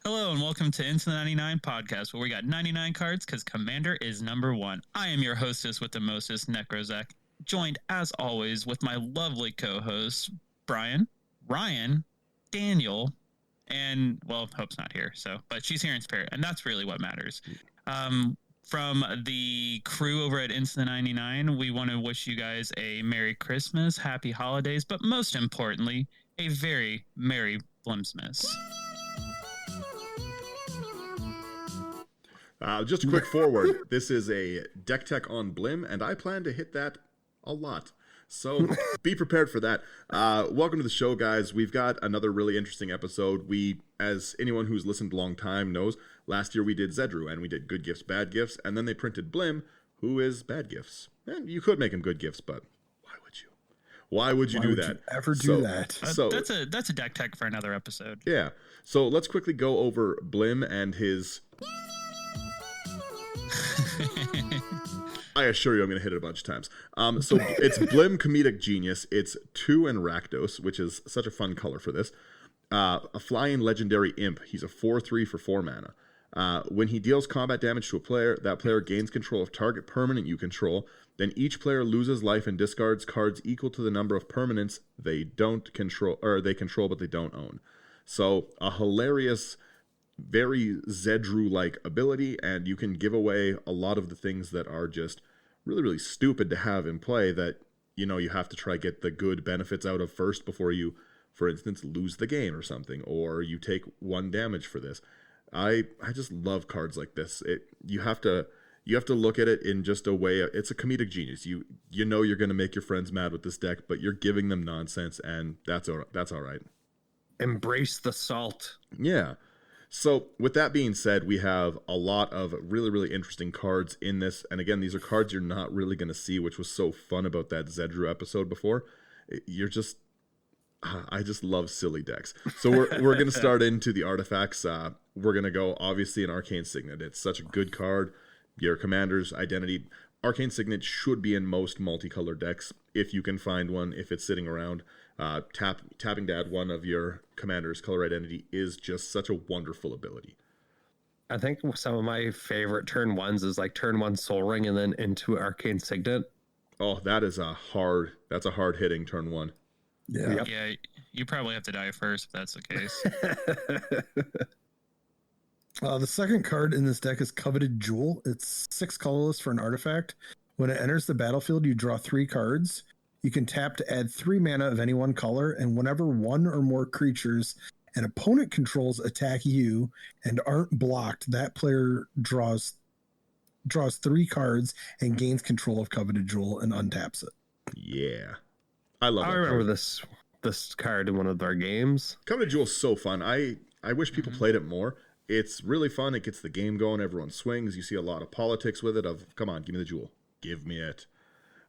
Hello and welcome to Into the 99 podcast, where we got 99 cards because Commander is number one. I am your hostess with the mostest, Necrozek, joined as always with my lovely co-hosts, Brian, Ryan, Daniel, and, well, Hope's not here, but she's here in spirit, and that's really what matters. From the crew over at Into the 99, we want to wish you guys a Merry Christmas, Happy Holidays, but most importantly, a very Merry Blimsmas. Just a quick forward. This is a deck tech on Blim, and I plan to hit that a lot. So be prepared for that. Welcome to the show, guys. We've got another really interesting episode. We, as anyone who's listened a long time knows, last year we did Zedru, and we did good gifts, bad gifts, and then they printed Blim, who is bad gifts. And you could make him good gifts, but why would you? Why would you do that? You ever do that? So that's a deck tech for another episode. Yeah. So let's quickly go over Blim and his... I assure you I'm going to hit it a bunch of times. So it's Blim Comedic Genius. It's 2 and Rakdos, which is such a fun color for this. A flying legendary imp. He's a 4/3 for 4 mana. When he deals combat damage to a player, that player gains control of target permanent you control. Then each player loses life and discards cards equal to the number of permanents they don't control, or they control but they don't own. So a hilarious, very Zedru-like ability, and you can give away a lot of the things that are just really, really stupid to have in play that, you have to try get the good benefits out of first before you, for instance, lose the game or something, or you take 1 damage for this. I just love cards like this. You have to look at it in just a way. It's a comedic genius. You know you're going to make your friends mad with this deck, but you're giving them nonsense, and that's all right. Embrace the salt. Yeah. So with that being said, we have a lot of really, really interesting cards in this. And again, these are cards you're not really going to see, which was so fun about that Zedru episode before. I just love silly decks. So we're going to start into the artifacts. We're going to go, obviously, an Arcane Signet. It's such a good card. Your commander's identity. Arcane Signet should be in most multicolored decks if you can find one, if it's sitting around. Tapping to add one of your commander's color identity is just such a wonderful ability. I think some of my favorite turn ones is like turn 1 Soul Ring and then into Arcane Signet. Oh, that's a hard hitting turn 1. Yeah. Yep. Yeah, you probably have to die first if that's the case. The second card in this deck is Coveted Jewel. It's 6 colorless for an artifact. When it enters the battlefield, you draw 3 cards. You can tap to add 3 mana of any one color, and whenever 1 or more creatures an opponent controls attack you and aren't blocked, that player draws 3 cards and gains control of Coveted Jewel and untaps it. Yeah. I remember this card in one of our games. Coveted Jewel's so fun. I wish people played it more. It's really fun. It gets the game going. Everyone swings. You see a lot of politics with it of, come on, give me the jewel. Give me it.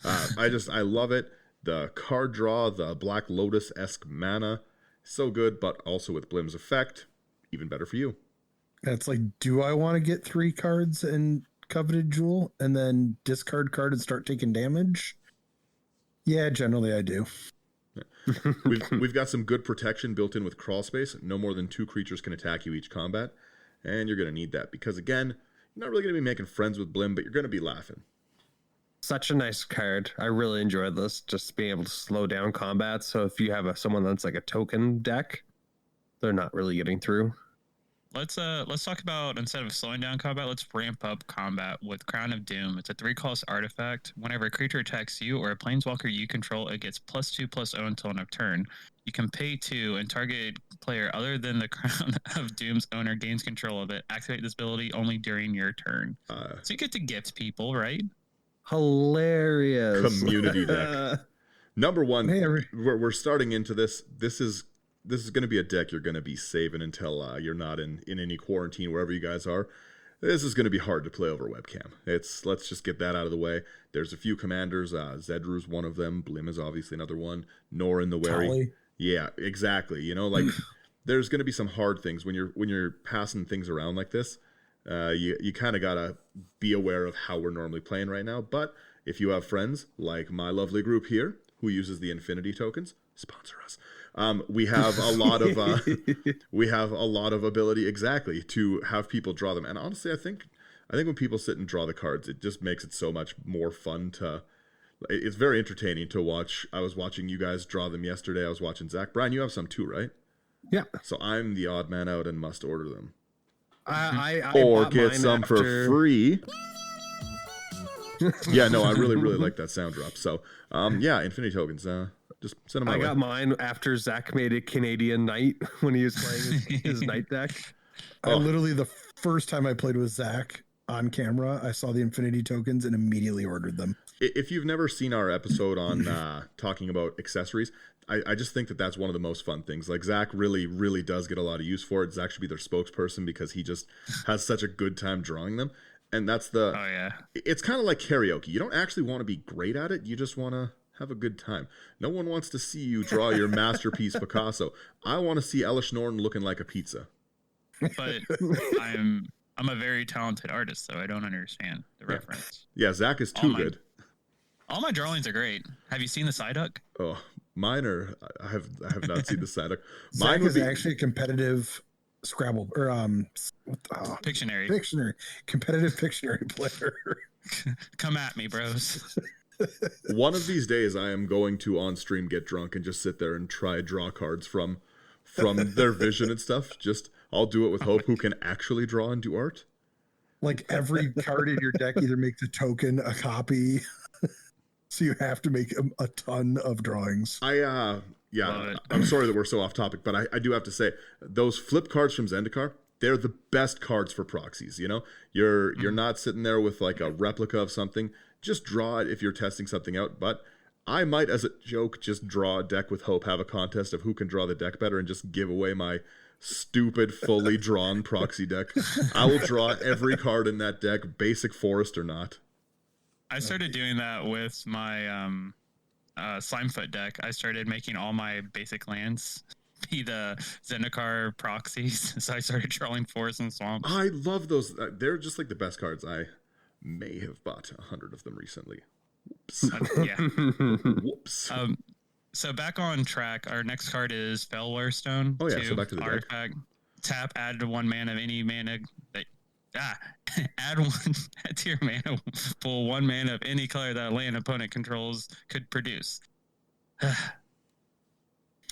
I love it. The card draw, the Black Lotus-esque mana, so good, but also with Blim's effect, even better for you. It's like, do I want to get 3 cards in Coveted Jewel and then discard card and start taking damage? Yeah, generally I do. Yeah. We've got some good protection built in with crawl space. No more than 2 creatures can attack you each combat, and you're going to need that because, again, you're not really going to be making friends with Blim, but you're going to be laughing. Such a nice card. I really enjoyed this, just being able to slow down combat. So if you have someone that's like a token deck, they're not really getting through. Let's talk about, instead of slowing down combat, let's ramp up combat with Crown of Doom. It's a 3-cost artifact. Whenever a creature attacks you or a planeswalker you control, it gets +2/+0 until end of turn. You can pay 2 and target player other than the Crown of Doom's owner gains control of it. Activate this ability only during your turn. So you get to gift people, right? Hilarious. Community deck. Number 1, we're starting into this. This is going to be a deck you're going to be saving until you're not in any quarantine, wherever you guys are. This is going to be hard to play over webcam. Let's just get that out of the way. There's a few commanders. Zedru's one of them. Blim is obviously another one. Nor in the Wary. Tali. Yeah, exactly. There's going to be some hard things when you're passing things around like this. You kind of got to be aware of how we're normally playing right now. But if you have friends like my lovely group here who uses the infinity tokens, sponsor us. We have a lot of ability exactly to have people draw them. And honestly, I think when people sit and draw the cards, it just makes it so much more fun to. It's very entertaining to watch. I was watching you guys draw them yesterday. I was watching Zach. Brian, you have some too, right? Yeah. So I'm the odd man out and must order them. I or bought get mine some for free. Yeah, no, I really like that sound drop. So, yeah, Infinity Tokens. Just send them my way. I got mine after Zach made a Canadian Knight when he was playing his Knight deck. I literally, the first time I played with Zach on camera, I saw the Infinity Tokens and immediately ordered them. If you've never seen our episode on talking about accessories, I just think that that's one of the most fun things. Like, Zach really does get a lot of use for it. Zach should be their spokesperson because he just has such a good time drawing them. And that's the... Oh, yeah. It's kind of like karaoke. You don't actually want to be great at it. You just want to have a good time. No one wants to see you draw your masterpiece Picasso. I want to see Elish Norton looking like a pizza. But I'm a very talented artist, so I don't understand the reference. Yeah, Zach is too good. All my drawings are great. Have you seen the Psyduck? Oh, mine are... I have not seen the Psyduck. Mine is actually a competitive Scrabble or Pictionary. Competitive Pictionary player. Come at me, bros. One of these days, I am going to on stream get drunk and just sit there and try draw cards from their vision and stuff. I'll do it with Hope, who can actually draw and do art. Like every card in your deck either makes a token, a copy. So you have to make a ton of drawings. I'm sorry that we're so off topic, but I do have to say those flip cards from Zendikar, they're the best cards for proxies. You know, you're not sitting there with like a replica of something. Just draw it if you're testing something out. But I might, as a joke, just draw a deck with Hope, have a contest of who can draw the deck better, and just give away my stupid fully drawn proxy deck. I will draw every card in that deck, basic forest or not. I started doing that with my Slimefoot deck. I started making all my basic lands be the Zendikar proxies. So I started drawing forests and swamps. I love those. They're just like the best cards. I may have bought 100 of them recently. Whoops. Yeah. Whoops. So back on track, our next card is Fellware Stone. Oh yeah, so back to the artifact. deck. Tap, add to 1 mana of any mana that add to your mana pool 1 mana of any color that a land opponent controls could produce.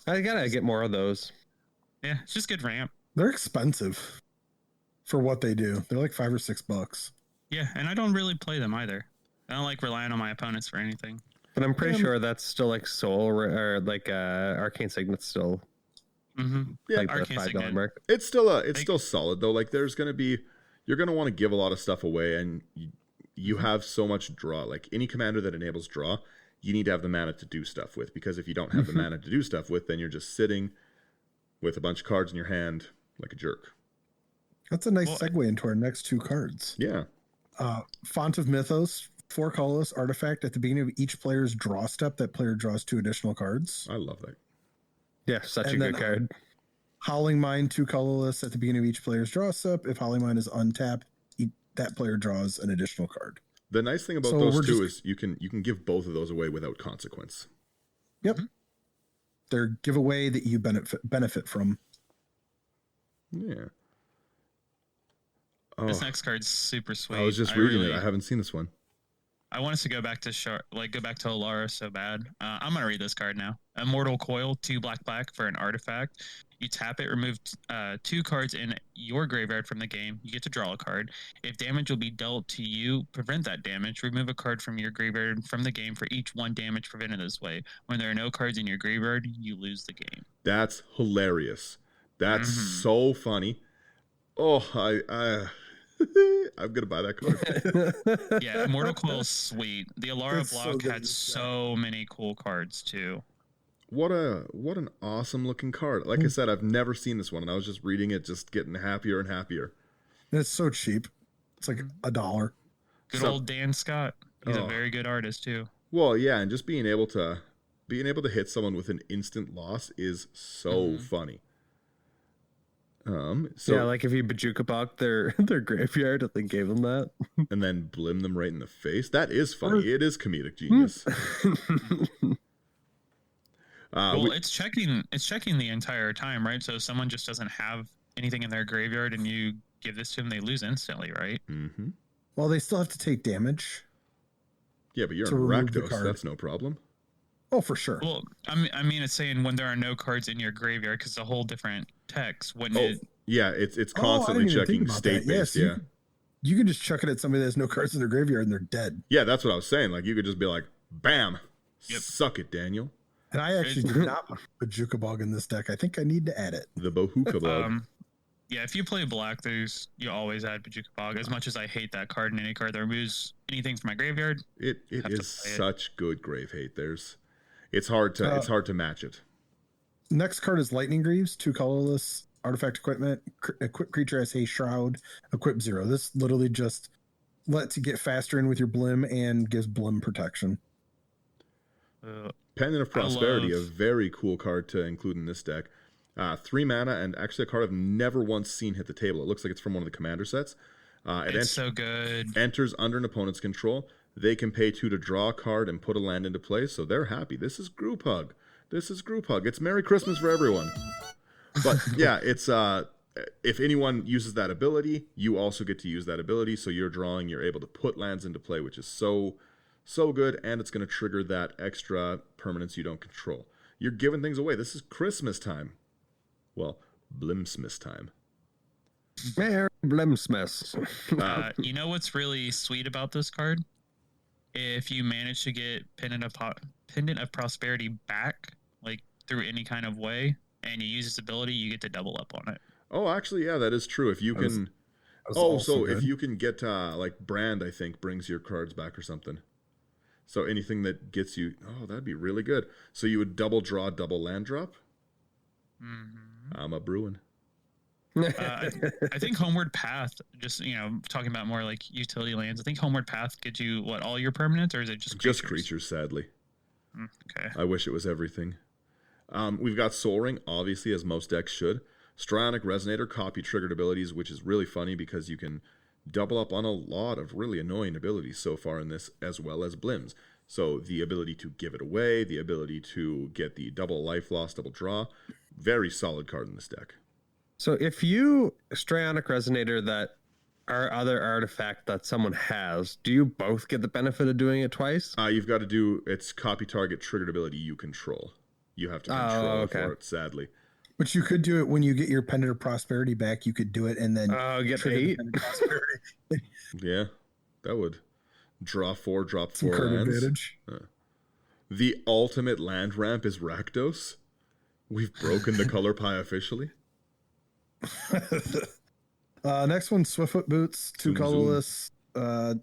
I gotta get more of those. Yeah, it's just good ramp. They're expensive for what they do. They're like $5 or $6. Yeah, and I don't really play them either. I don't like relying on my opponents for anything. But I'm pretty sure that's still like Soul or like Arcane Signet's still Yeah, like the Arcane $5 Signet. mark. it's still solid though. Like you're gonna want to give a lot of stuff away, and you have so much draw. Like any commander that enables draw, you need to have the mana to do stuff with, because if you don't have the mana to do stuff with, then you're just sitting with a bunch of cards in your hand like a jerk. That's a nice segue into our next two cards. Yeah. Font of Mythos, 4 colorless artifact. At the beginning of each player's draw step, that player draws 2 additional cards. I love that. Yeah, such a good card. Howling Mine, 2 colorless. At the beginning of each player's draw step, if Howling Mine is untapped, that player draws an additional card. The nice thing about those two is you can give both of those away without consequence. Yep. They're giveaway that you benefit from. Yeah. This next card's super sweet. I was just reading it. I haven't seen this one. I want us to go back to Alara so bad. I'm gonna read this card now. Immortal Coil, 2 black for an artifact. You tap it, remove 2 cards in your graveyard from the game. You get to draw a card. If damage will be dealt to you, prevent that damage. Remove a card from your graveyard from the game for each 1 damage prevented this way. When there are no cards in your graveyard, you lose the game. That's hilarious. That's so funny. Oh, I'm gonna buy that card. Yeah, Immortal Coil is sweet. The Alara block had so many cool cards too. What an awesome looking card. Like I said, I've never seen this one, and I was just reading it, just getting happier and happier. And it's so cheap. It's like $1. Good old Dan Scott. He's a very good artist too. Well, yeah, and just being able to hit someone with an instant loss is so funny. Yeah, like if you Bajuka Bog their graveyard and then gave them that. And then blim them right in the face. That is funny. It is comedic genius. Well, it's checking the entire time, right? So if someone just doesn't have anything in their graveyard and you give this to them, they lose instantly, right? Mm-hmm. Well, they still have to take damage. Yeah, but you're To in remove the Rakdos. card. That's no problem. Oh, for sure. Well, I mean, it's saying when there are no cards in your graveyard because it's a whole different text. Wouldn't it? Yeah, it's I constantly didn't even think checking about that. state-based. Yes, Yeah. You can just chuck it at somebody that has no cards in their graveyard and they're dead. Yeah, that's what I was saying. Like, you could just be like, bam, Yep. suck it, Daniel. And I actually did not put Bajuka Bog in this deck. I think I need to add it. The Bohuka Bog. Yeah, if you play black, you always add Bajuka Bog. As much as I hate that card and any card that removes anything from my graveyard, It have is to play it. such good grave hate. It's hard to match it. Next card is Lightning Greaves, 2 colorless artifact equipment. Equip creature has a shroud, equip 0. This literally just lets you get faster in with your Blim and gives Blim protection. Pendant of Prosperity, a very cool card to include in this deck. 3 mana, and actually a card I've never once seen hit the table. It looks like it's from one of the commander sets. it's so good. Enters under an opponent's control. They can pay 2 to draw a card and put a land into play, so they're happy. This is Group Hug. It's Merry Christmas for everyone. But yeah, it's if anyone uses that ability, you also get to use that ability. So you're able to put lands into play, which is so good, and it's going to trigger that extra permanence you don't control. You're giving things away. This is Christmas time. Well, Blimsmas time. Merry Blimsmas. You know what's really sweet about this card? If you manage to get Pendant of Prosperity back, like through any kind of way, and you use its ability, you get to double up on it. Oh, actually, yeah, that is true. If you can... if you can get, like, Brand, I think, brings your cards back or something. So anything that gets you... Oh, that'd be really good. So you would double draw, double land drop? Mm-hmm. I'm a Bruin. I think Homeward Path, just, talking about more like utility lands, I think Homeward Path gives you, all your permanents, or is it just creatures? Just creatures, sadly. Okay. I wish it was everything. We've got Soul Ring, obviously, as most decks should. Strionic Resonator, copy triggered abilities, which is really funny because you can double up on a lot of really annoying abilities so far in this, as well as Blims. So the ability to give it away, the ability to get the double life loss, double draw, very solid card in this deck. So if you Strionic Resonator that our other artifact that someone has, do you both get the benefit of doing it twice? You've got to do its copy target triggered ability you control. You have to control for it, sadly. But you could do it when you get your Pendant of Prosperity back. You could do it and then get trigger the 8. Pendant of Prosperity. Yeah, that would draw 4, drop 4 Card lands. advantage. The ultimate land ramp is Rakdos. We've broken the color pie officially. Next one, Swiftfoot Boots, 2 Zoom, colorless.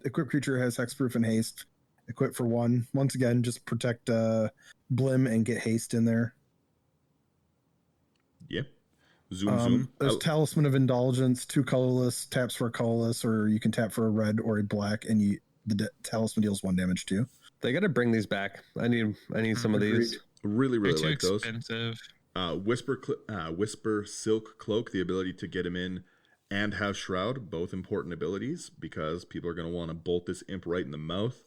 Equip creature has hexproof and haste. Equip for 1. Once again, just protect Blim and get haste in there. Yeah. Zoom. There's Talisman of Indulgence, 2 colorless, taps for a colorless, or you can tap for a red or a black, and the talisman deals 1 damage to you. They got to bring these back. I need some of these. Really Way too like those. expensive. Whisper Silk Cloak, the ability to get him in and have Shroud, both important abilities because people are going to want to bolt this imp right in the mouth.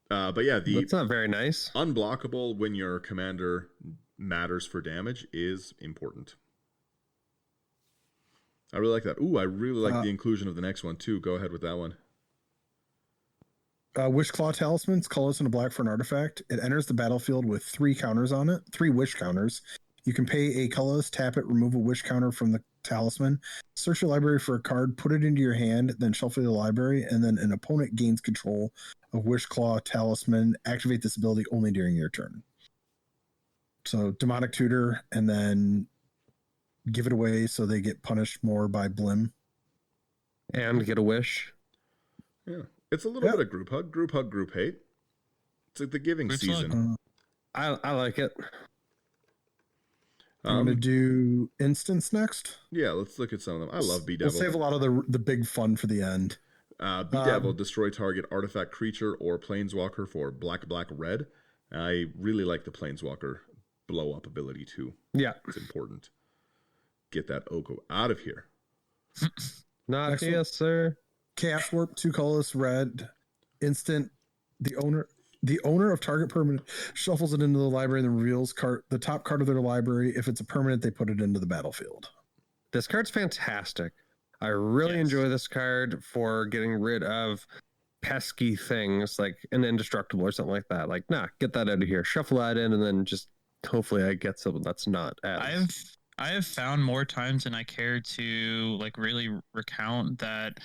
But yeah, that's not very nice. Unblockable when your commander matters for damage is important. I really like that. Ooh, I really like the inclusion of the next one too. Go ahead with that one. Wishclaw Talisman, it's colorless and a black for an artifact. It enters the battlefield with 3 counters on it, 3 wish counters. You can pay a colorless, tap it, remove a wish counter from the talisman, search your library for a card, put it into your hand, then shuffle the library, and then an opponent gains control of Wishclaw Talisman. Activate this ability only during your turn. So Demonic Tutor, and then give it away so they get punished more by Blim. And get a wish. Yeah. It's a little bit of group hug, group hate. It's like the giving season. I like it. I'm going to do instants next. Yeah, let's look at some of them. I love Bedevil. We'll save a lot of the big fun for the end. Bedevil, destroy target artifact, creature, or planeswalker for black, red. I really like the planeswalker blow up ability too. Yeah. It's important. Get that Oko out of here. Not Excellent. yes, sir. Chaos Warp, 2 colorless, red. Instant. The owner. The owner of target permanent shuffles it into the library and then reveals the top card of their library. If it's a permanent, they put it into the battlefield. This card's fantastic. I really enjoy this card for getting rid of pesky things like an indestructible or something like that. Like, nah, get that out of here. Shuffle that in, and then just hopefully I get something that's not as... I have found more times than I care to like really recount that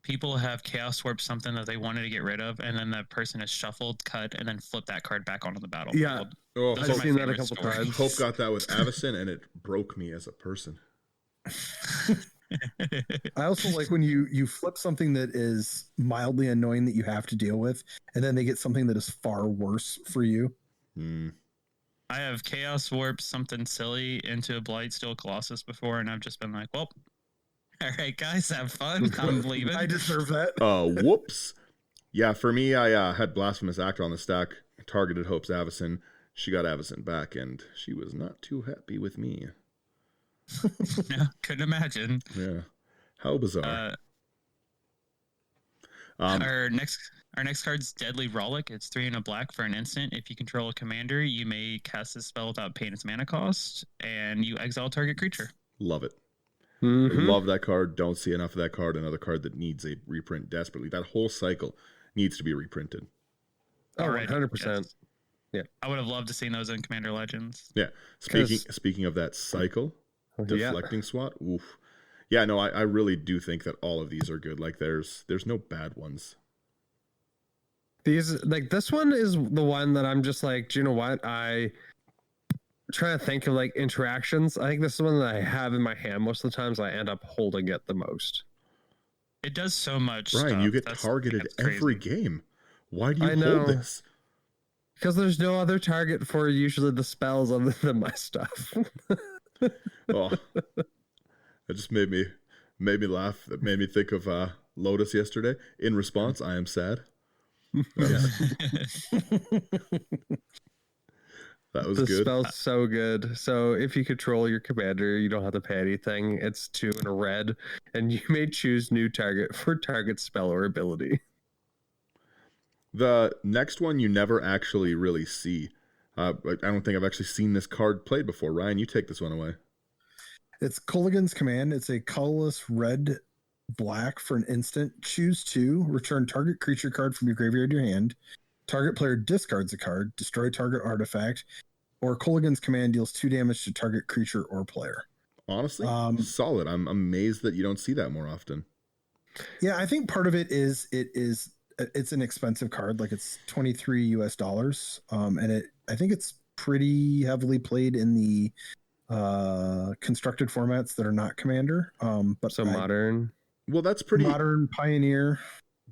people have chaos warp something that they wanted to get rid of, and then that person has shuffled, cut, and then flipped that card back onto the battlefield. Yeah, I've seen that a couple times. Hope got that with Avacyn, and it broke me as a person. I also like when you flip something that is mildly annoying that you have to deal with, and then they get something that is far worse for you. I have chaos warped something silly into a Blightsteel Colossus before, and I've just been like, well, all right, guys, have fun. I'm leaving. I deserve that. Whoops. Yeah, for me, I had Blasphemous Actor on the stack, targeted Hope's Avacyn. She got Avacyn back, and she was not too happy with me. No, couldn't imagine. Yeah. How bizarre. Our next card's Deadly Rollick. It's 3 and a black for an instant. If you control a commander, you may cast this spell without paying its mana cost, and you exile target creature. Love it. Love that card. Don't see enough of that card. Another card that needs a reprint desperately. That whole cycle needs to be reprinted. Oh, 100%. Yes. Yeah. I would have loved to see those in Commander Legends. Yeah. Speaking of that cycle, deflecting SWAT. Oof. Yeah, no, I really do think that all of these are good. Like there's no bad ones. These, like, this one is the one that I'm just like, do you know what? I trying to think of like interactions. I think this is one that I have in my hand most of the times. I end up holding it the most. It does so much. Brian, you get targeted every game. Why do you hold this? Because there's no other target for usually the spells other than my stuff. Oh, that just made me laugh. That made me think of Lotus yesterday. In response, I am sad. That was good. The spell's so good. So if you control your commander, you don't have to pay anything. It's 2 and a red, and you may choose new target for target spell or ability. The next one you never actually really see. I don't think I've actually seen this card played before. Ryan, you take this one away. It's Kulligan's Command. It's a colorless red black for an instant. Choose 2. Return target creature card from your graveyard to your hand. Target player discards a card. Destroy target artifact. Or Kulligan's Command deals 2 damage to target creature or player. Honestly, solid. I'm amazed that you don't see that more often. Yeah, I think part of it is it's an expensive card. Like it's $23 and I think it's pretty heavily played in the constructed formats that are not Commander. But so modern. Well, that's pretty modern, Pioneer.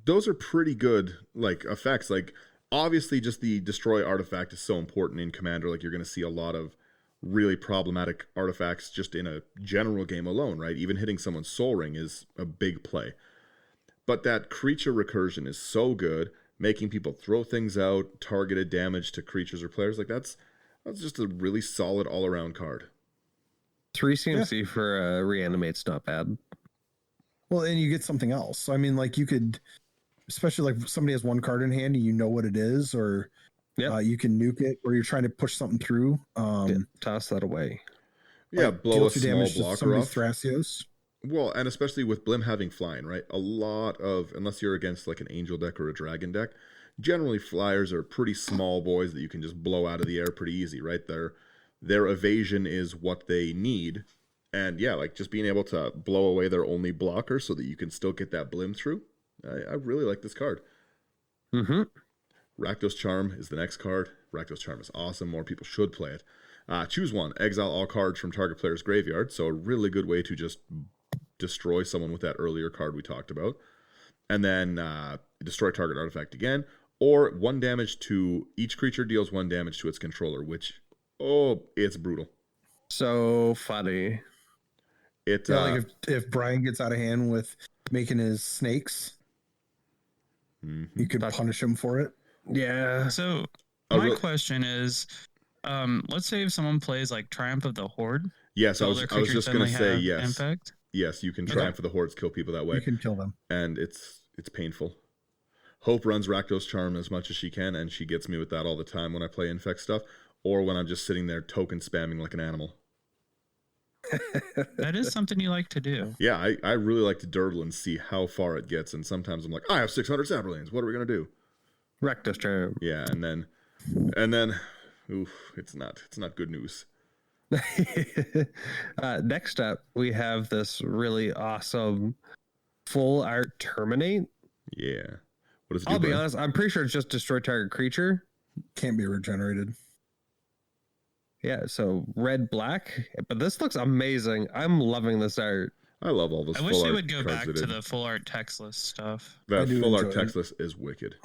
Those are pretty good like effects. Like obviously, just the destroy artifact is so important in Commander. Like you're going to see a lot of really problematic artifacts just in a general game alone, right? Even hitting someone's Soul Ring is a big play. But that creature recursion is so good, making people throw things out, targeted damage to creatures or players. Like that's just a really solid all around card. 3 CMC for reanimate's not bad. Well, and you get something else. So, I mean, like you could, especially like somebody has 1 card in hand and you know what it is, or you can nuke it, or you're trying to push something through. Toss that away. Yeah, blow a small blocker off. Thrasios. Well, and especially with Blim having flying, right? A lot of, unless you're against like an angel deck or a dragon deck, generally flyers are pretty small boys that you can just blow out of the air pretty easy, right? Their evasion is what they need. And yeah, like just being able to blow away their only blocker so that you can still get that Blim through. I really like this card. Rakdos Charm is the next card. Rakdos Charm is awesome. More people should play it. Choose 1. Exile all cards from target player's graveyard. So a really good way to just destroy someone with that earlier card we talked about. And then destroy target artifact again. Or 1 damage to each creature deals 1 damage to its controller, which, it's brutal. So funny. Like if Brian gets out of hand with making his snakes, you could punish him for it. Yeah. So my question is, let's say if someone plays like Triumph of the Horde. Yes, I was just going to say yes. Impact? Yes, you can Triumph of the Hordes, kill people that way. You can kill them. And it's painful. Hope runs Rakdos Charm as much as she can, and she gets me with that all the time when I play Infect stuff, or when I'm just sitting there token spamming like an animal. That is something you like to do. Yeah, I really like to durdle and see how far it gets, and sometimes I'm like, I have 600 Saberlanes. What are we gonna do? Rectus Charm. Yeah, and then, oof, it's not good news. Next up, we have this really awesome full art Terminate. Yeah. What does it do? I'll be Brian? honest, I'm pretty sure it's just destroy target creature. Can't be regenerated. Yeah, so red black, but this looks amazing. I'm loving this art. I love all those. I full wish they art would go cards back they to did. the full art textless stuff. That I do full art enjoy it. text list is wicked.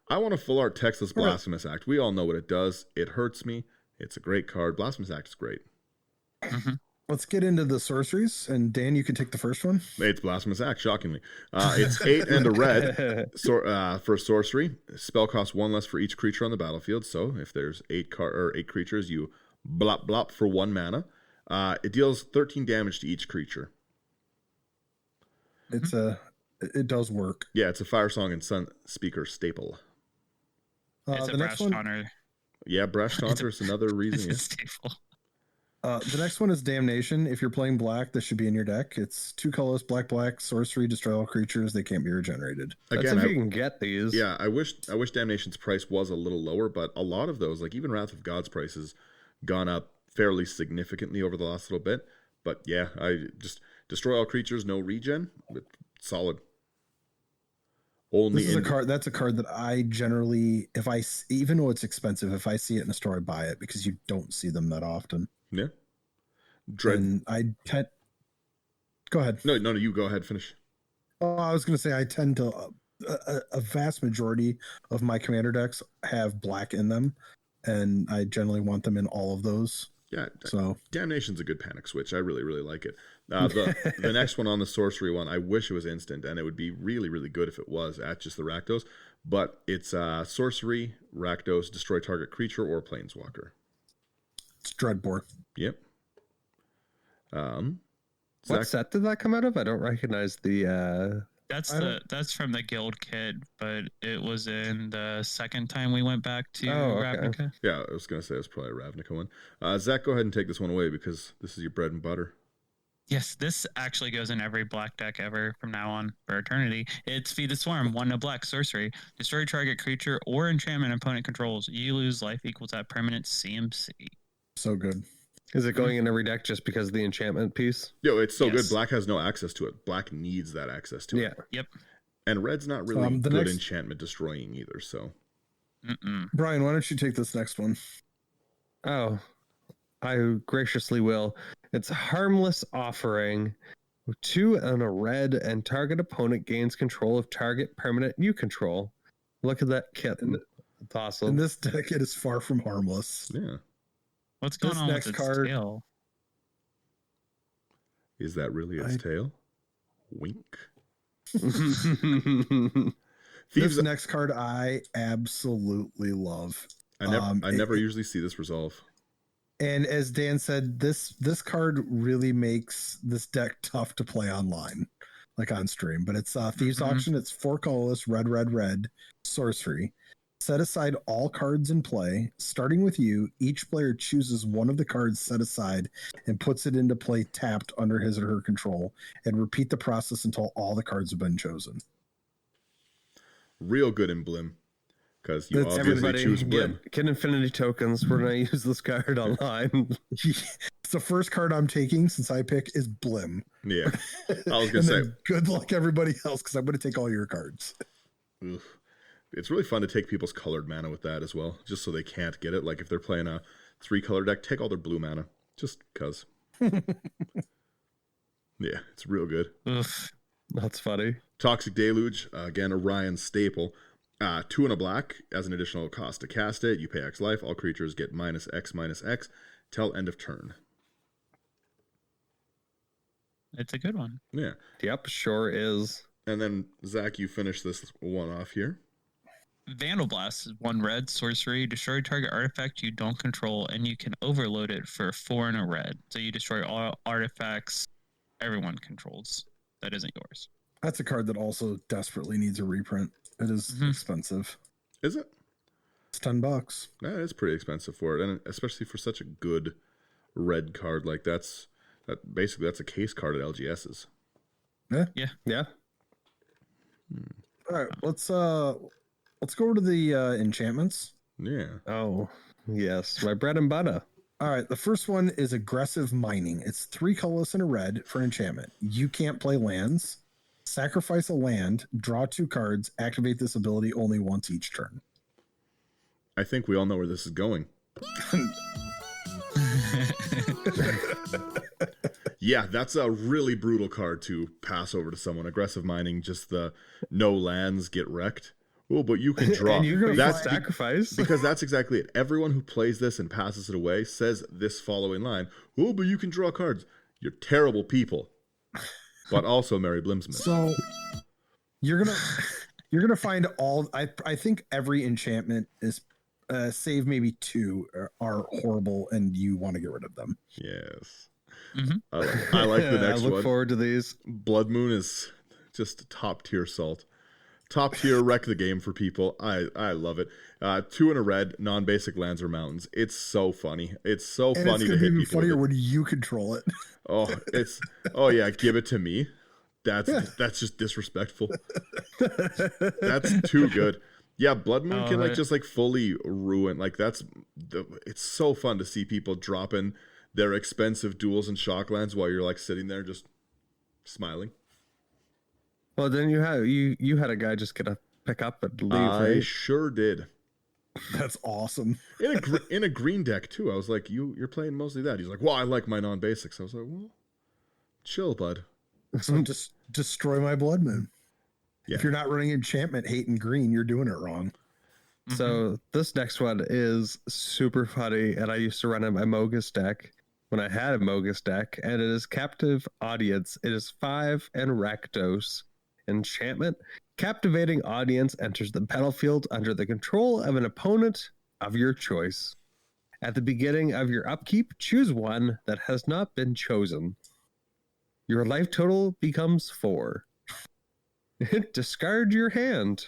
I want a full art textless Blasphemous Act. We all know what it does. It hurts me. It's a great card. Blasphemous Act is great. Let's get into the sorceries. And Dan, you can take the first one. It's Blasphemous Act, shockingly. It's 8 and a red for sorcery. Spell costs 1 less for each creature on the battlefield. So if there's 8 creatures, you blop blop for 1 mana. It deals 13 damage to each creature. It does work. Yeah, it's a Fire Song and Sun Speaker staple. It's The a next brash one, taunter. Yeah, Brash Taunter is another reason. It's a staple. the next one is Damnation. If you're playing black, this should be in your deck. It's 2 colors, black, sorcery, destroy all creatures. They can't be regenerated. That's Again, if you can get these. yeah, I wish Damnation's price was a little lower, but a lot of those, like even Wrath of God's price has gone up fairly significantly over the last little bit. But yeah, I just destroy all creatures, no regen. Solid. Only This is a card. That's a card that I generally, even though it's expensive, if I see it in a store, I buy it because you don't see them that often. Yeah. Dread. And go ahead. No, you go ahead. Finish. Oh, I was going to say I tend to a vast majority of my commander decks have black in them, and I generally want them in all of those. Yeah. So Damnation's a good panic switch. I really, really like it. The next one on the sorcery one, I wish it was instant, and it would be really, really good if it was at just the Rakdos. But it's sorcery, Rakdos, destroy target creature or planeswalker. it's Dreadbore. Yep. What Zach, set did that come out of? I don't recognize the. That's from the guild kit, but it was in the second time we went back to okay. Ravnica. yeah, I was gonna say it's probably a Ravnica one. Zach, go ahead and take this one away because this is your bread and butter. Yes, this actually goes in every black deck ever from now on for eternity. It's Feed the Swarm, 1 no black sorcery. Destroy target creature or enchantment opponent controls. You lose life equals that permanent CMC. So good. Is it going in every deck just because of the enchantment piece? Yo, it's so Yes. good. Black has no access to it. Black needs that access to Yeah. it. Yep. And red's not really the good next- enchantment destroying either. So Brian, why don't you take this next one? Oh, I graciously will. It's a harmless offering. 2 and a red, and target opponent gains control of target permanent you control. Look at that kit. It's awesome. And this deck, it is far from harmless. yeah, What's going This on with next its card- tail? is that really its tail? Wink. Thieves. This next card I absolutely love. I never usually see this resolve. And as Dan said, this card really makes this deck tough to play online, like on stream. But it's Thieves Auction. It's 4 colorless, red, sorcery. Set aside all cards in play. Starting with you, each player chooses one of the cards set aside and puts it into play tapped under his or her control, and repeat the process until all the cards have been chosen. Real good in Blim. Because you That's obviously Everybody choose Blim. get infinity tokens. We're going to use this card online. It's the first card I'm taking since I pick is Blim. Yeah. I was going to And say, then good luck everybody else because I'm going to take all your cards. oof. It's really fun to take people's colored mana with that as well, just so they can't get it. Like if they're playing a 3-color deck, take all their blue mana, just because. Yeah, it's real good. Oof. That's funny. Toxic Deluge, again, Orion's staple. 2 and a black as an additional cost to cast it. You pay X life. All creatures get -X till end of turn. It's a good one. Yeah. Yep, sure is. And then, Zach, you finish this one off here. Vandal Blast is 1 red sorcery. Destroy target artifact you don't control, and you can overload it for 4 and a red. So you destroy all artifacts everyone controls that isn't yours. That's a card that also desperately needs a reprint. It is expensive. Is it? It's $10. Yeah, it's pretty expensive for it, and especially for such a good red card. Like that's a case card at LGS's. Yeah. All right, let's go over to the enchantments. Yeah. Oh, yes. My bread and butter. All right, the first one is aggressive mining. It's 3 colorless and a red for enchantment. You can't play lands. Sacrifice a land, draw 2 cards, activate this ability only once each turn. I think we all know where this is going. Yeah, that's a really brutal card to pass over to someone. Aggressive mining, just the no lands, get wrecked. Oh, but you can draw. And you're going to That's sacrifice. because that's exactly it. Everyone who plays this and passes it away says this following line. Oh, but you can draw cards. You're terrible people. But also Mary Blimsmas. So you're gonna find all. I think every enchantment is save maybe 2 are horrible, and you want to get rid of them. Yes. Mhm. I like the next I look one. forward to these. Blood Moon is just top tier salt. Top tier wreck the game for people. I love it. 2 and a red, non-basic lands or mountains. It's so funny. It's so And funny it's to gonna be hit even people. funnier with when you control it. it. Oh yeah, give it to me. That's just disrespectful. That's too good. Yeah, Blood Moon can just fully ruin. It's so fun to see people dropping their expensive duels and shocklands while you're sitting there just smiling. Well, then you had a guy just get a pick up and leave. I Right? sure did. That's awesome. In a green deck too. I was like, you're playing mostly that. He's like, well, I like my non-basics. I was like, well, chill, bud. So just destroy my Blood Moon. Yeah. If you're not running enchantment, hate and green, you're doing it wrong. So this next one is super funny, and I used to run in my Mogus deck when I had a Mogus deck, and it is Captive Audience. It is 5 and Rakdos. Enchantment. Captivating Audience enters the battlefield under the control of an opponent of your choice. At the beginning of your upkeep, choose one that has not been chosen. Your life total becomes 4. Discard your hand.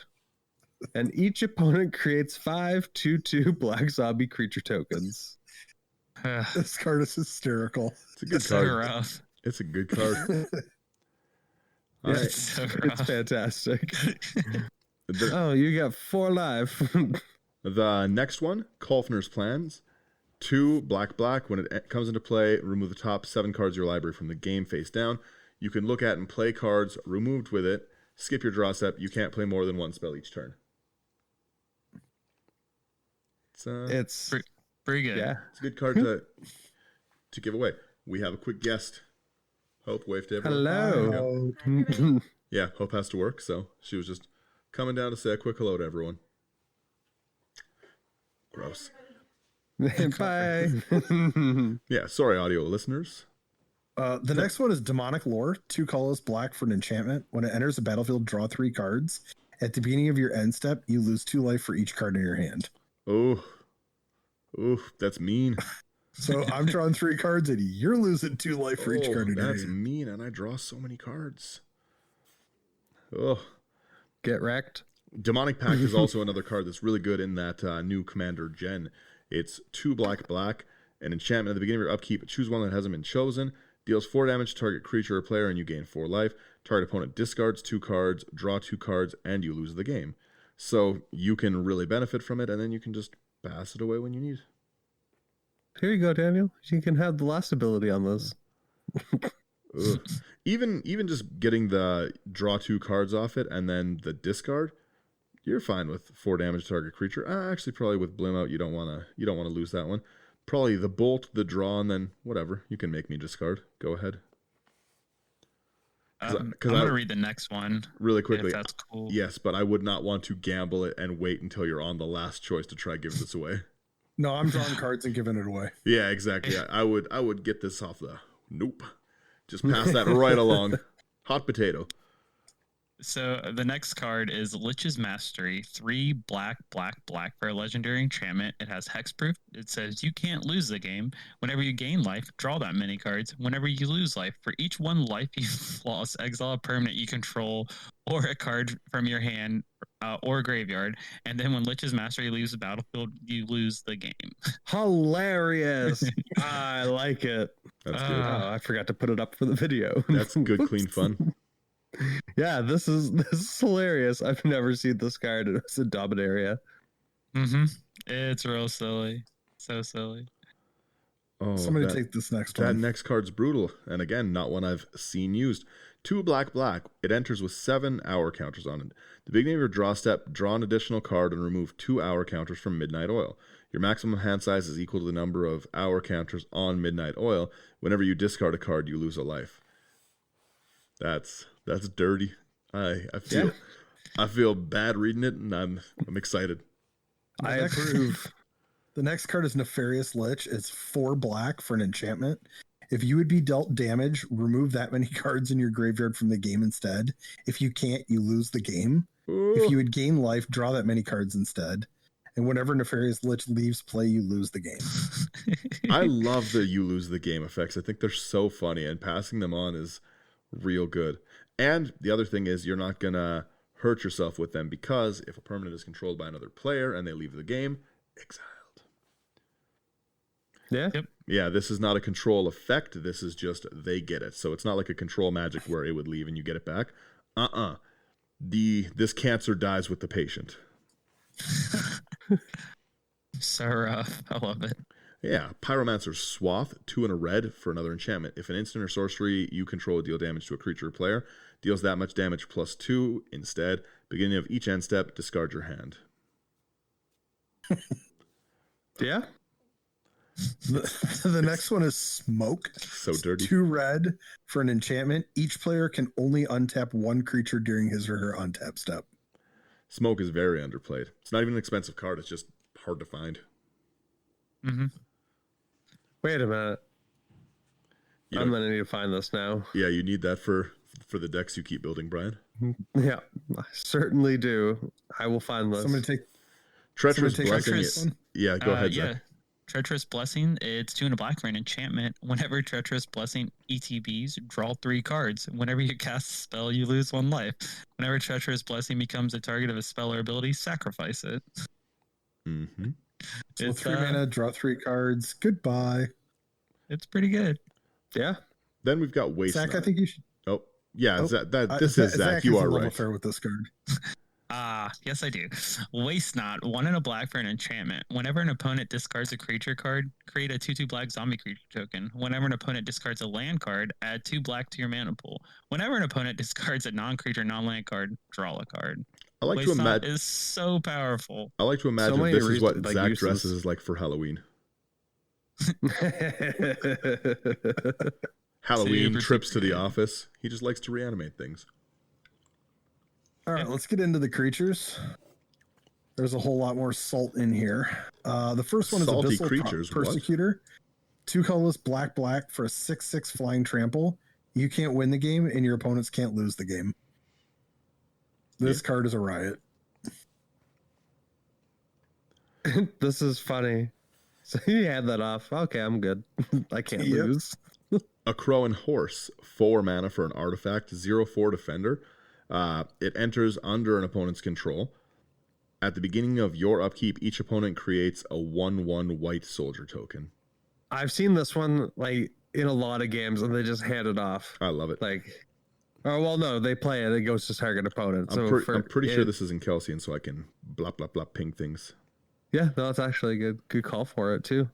And each opponent creates 5 2/2 black zombie creature tokens. This card is hysterical. It's a good So card. rough. It's a good card. All right. It's, so it's rough. fantastic. The, Oh, you got 4 life. the next one, Kolfner's Plans. 2 black. When it comes into play, remove the top 7 cards of your library from the game face down. You can look at and play cards removed with it. Skip your draw step. You can't play more than 1 spell each turn. It's Pretty good. yeah. It's a good card to give away. We have a quick guest. Hope, wave to everyone. Hello. Yeah, Hope has to work, so she was just coming down to say a quick hello to everyone. Gross. Bye. Yeah, sorry, audio listeners. The next one is Demonic Lore. 2 colorless black for an enchantment. When it enters the battlefield, draw 3 cards. At the beginning of your end step, you lose 2 life for each card in your hand. Oh, that's mean. So I'm drawing 3 cards, and you're losing 2 life for each card in your That's hand. mean, and I draw so many cards. Oh, Get wrecked. Demonic Pact is also another card that's really good in that new Commander Gen. It's 2 black, an enchantment at the beginning of your upkeep. Choose one that hasn't been chosen. Deals 4 damage to target creature or player, and you gain 4 life. Target opponent discards 2 cards, draw 2 cards, and you lose the game. So you can really benefit from it, and then you can just pass it away when you need. Here you go, Daniel. You can have the last ability on this. Ugh. Even just getting the draw 2 cards off it and then the discard, you're fine with 4 damage to target creature. Actually, probably with Blim out, you don't want to lose that one. Probably the bolt, the draw, and then whatever. You can make me discard. Go ahead. I'm going to read the next one. Really quickly. If that's cool. Yes, but I would not want to gamble it and wait until you're on the last choice to try to give this away. No, I'm drawing cards and giving it away. Yeah, exactly. I would get this off the nope. Just pass that right along. Hot potato. So the next card is Lich's Mastery. 3 black, black, black for a legendary enchantment. It has hexproof. It says you can't lose the game. Whenever you gain life, draw that many cards. Whenever you lose life, for each one life you've lost, exile a permanent you control or a card from your hand or graveyard. And then when Lich's Mastery leaves the battlefield, you lose the game. Hilarious. I like it. That's good. Oh, I forgot to put it up for the video. That's good, clean fun. Yeah, this is hilarious. I've never seen this card. It was a Dominaria. It's real silly. So silly. Oh, Somebody take this next one. That next card's brutal. And again, not one I've seen used. 2 black, black. It enters with 7 hour counters on it. The beginning of your draw step, draw an additional card and remove 2 hour counters from Midnight Oil. Your maximum hand size is equal to the number of hour counters on Midnight Oil. Whenever you discard a card, you lose a life. That's dirty. I feel bad reading it, and I'm excited. I approve. The next card is Nefarious Lich. It's 4 black for an enchantment. If you would be dealt damage, remove that many cards in your graveyard from the game instead. If you can't, you lose the game. Ooh. If you would gain life, draw that many cards instead. And whenever Nefarious Lich leaves play, you lose the game. I love the you lose the game effects. I think they're so funny, and passing them on is real good. And the other thing is you're not going to hurt yourself with them, because if a permanent is controlled by another player and they leave the game, exiled. Yeah. Yep. Yeah, this is not a control effect. This is just they get it. So it's not like a control magic where it would leave and you get it back. This cancer dies with the patient. So rough. I love it. Yeah, Pyromancer's Swath, 2 and a red for another enchantment. If an instant or sorcery you control deal damage to a creature or player, deals that much damage plus 2 instead. Beginning of each end step, discard your hand. Yeah. The next one is Smoke. So dirty. 2 red for an enchantment. Each player can only untap 1 creature during his or her untap step. Smoke is very underplayed. It's not even an expensive card. It's just hard to find. Wait a minute. You I'm know- gonna need to find this now. Yeah, you need that for the decks you keep building, Brian. Yeah, I certainly do. I will find this. Somebody take Treacherous somebody take Blessing. Treacherous. one. Yeah, go ahead, Yeah. Zach. Treacherous Blessing, it's 2 and a black for an enchantment. Whenever Treacherous Blessing ETBs, draw 3 cards. Whenever you cast a spell, you lose 1 life. Whenever Treacherous Blessing becomes a target of a spell or ability, sacrifice it. Mm-hmm. So It's, 3 mana, draw 3 cards. Goodbye. It's pretty good. Yeah. Then we've got Waste Zach, I Knight. think you should. Oh, yeah, Oh, this is Zach. You has are a love right. affair with this card. Yes, I do. Waste Not, 1 and a black for an enchantment. Whenever an opponent discards a creature card, create a 2/2 black zombie creature token. Whenever an opponent discards a land card, add 2 black to your mana pool. Whenever an opponent discards a non-creature, non-land card, draw a card. I like to Waste Not imagine. is so powerful. I like to imagine many this is what like, Zach uses. dresses like for Halloween. Halloween Super, trips to super the good. office. He just likes to reanimate things. All right, let's get into the creatures. There's a whole lot more salt in here. The first one is Salty Abyssal creatures, what? Persecutor. 2 colorless black black for a 6/6 flying trample. You can't win the game, and your opponents can't lose the game. This card is a riot. This is funny. So you had that off. Okay, I'm good. I can't Yep. lose. A Crow and Horse, 4 mana for an artifact, 0/4 defender. It enters under an opponent's control. At the beginning of your upkeep, each opponent creates a 1/1 white soldier token. I've seen this one like in a lot of games, and they just hand it off. I love it. Like, oh well, no, they play it. It goes to target opponent. I'm, So I'm pretty sure this is in Kelsey, so I can blah blah blah ping things. Yeah, no, it's actually a good call for it too.